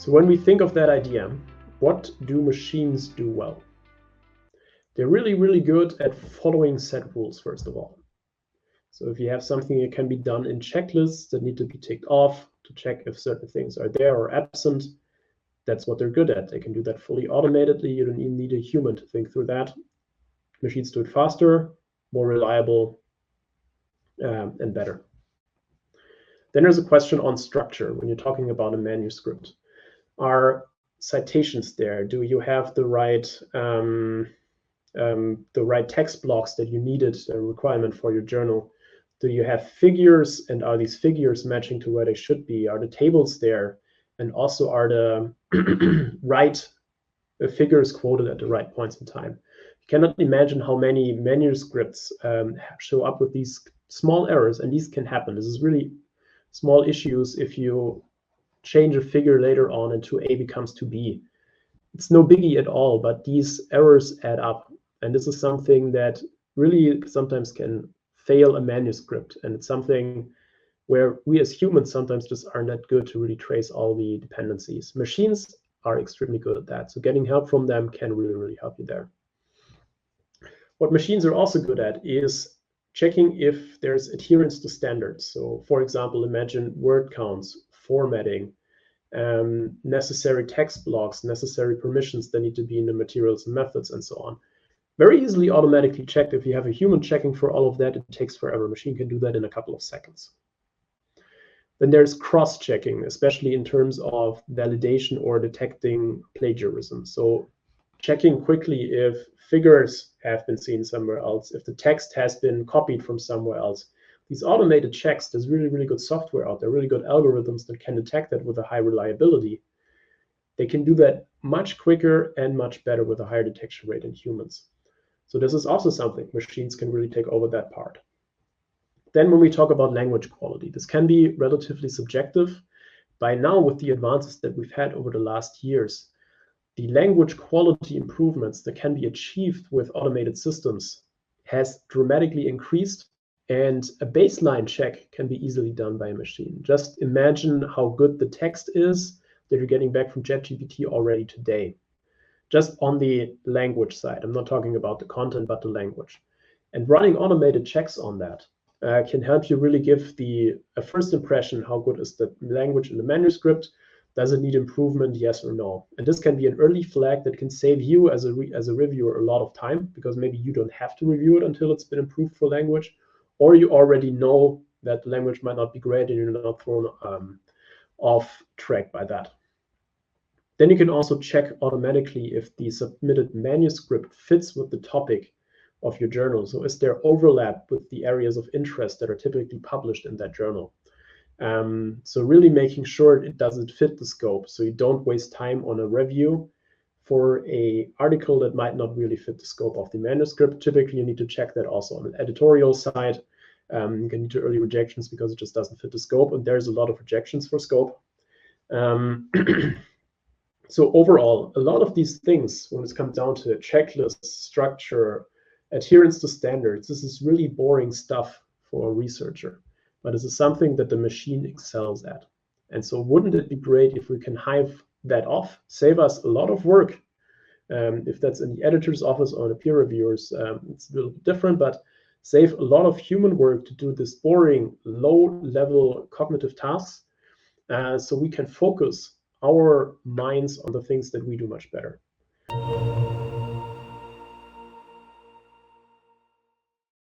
So when we think of that idea, what do machines do well? They're really, really good at following set rules, first of all. So if you have something that can be done in checklists that need to be ticked off to check if certain things are there or absent, that's what they're good at. They can do that fully automatedly. You don't even need a human to think through that. Machines do it faster, more reliable, and better. Then there's a question on structure when you're talking about a manuscript. Are citations there? Do you have the right text blocks that you needed, a requirement for your journal? Do you have figures, and are these figures matching to where they should be? Are the tables there? And also, are the right figures quoted at the right points in time? You cannot imagine how many manuscripts show up with these small errors, and these can happen. This is really small issues if you change a figure later on and 2a becomes 2b. It's no biggie at all, but these errors add up. And this is something that really sometimes can fail a manuscript. And it's something where we as humans sometimes just aren't that good to really trace all the dependencies. Machines are extremely good at that. So getting help from them can really, really help you there. What machines are also good at is checking if there's adherence to standards. So for example, imagine word counts, formatting, necessary text blocks, necessary permissions that need to be in the materials and methods, and so on. Very easily automatically checked. If you have a human checking for all of that, it takes forever. A machine can do that in a couple of seconds. Then there's cross-checking, especially in terms of validation or detecting plagiarism. So checking quickly if figures have been seen somewhere else, if the text has been copied from somewhere else. These automated checks, there's really, really good software out there, really good algorithms that can detect that with a high reliability. They can do that much quicker and much better with a higher detection rate than humans. So this is also something machines can really take over that part. Then when we talk about language quality, this can be relatively subjective. By now, with the advances that we've had over the last years, the language quality improvements that can be achieved with automated systems has dramatically increased, and a baseline check can be easily done by a machine. Just imagine how good the text is that you're getting back from ChatGPT already today. Just on the language side. I'm not talking about the content, but the language. And running automated checks on that can help you really give a first impression, how good is the language in the manuscript? Does it need improvement, yes or no? And this can be an early flag that can save you as a reviewer a lot of time, because maybe you don't have to review it until it's been improved for language, or you already know that the language might not be great and you're not thrown off track by that. Then you can also check automatically if the submitted manuscript fits with the topic of your journal. So is there overlap with the areas of interest that are typically published in that journal? So really making sure it doesn't fit the scope, so you don't waste time on a review for an article that might not really fit the scope of the manuscript. Typically, you need to check that also on the editorial side. You can need to early rejections because it just doesn't fit the scope, and there's a lot of rejections for scope. So overall, a lot of these things, when it comes down to checklists, structure, adherence to standards, this is really boring stuff for a researcher, but this is something that the machine excels at. And so wouldn't it be great if we can hive that off, save us a lot of work? If that's in the editor's office or in a peer reviewers, it's a little bit different, but save a lot of human work to do this boring, low-level cognitive tasks, so we can focus our minds on the things that we do much better.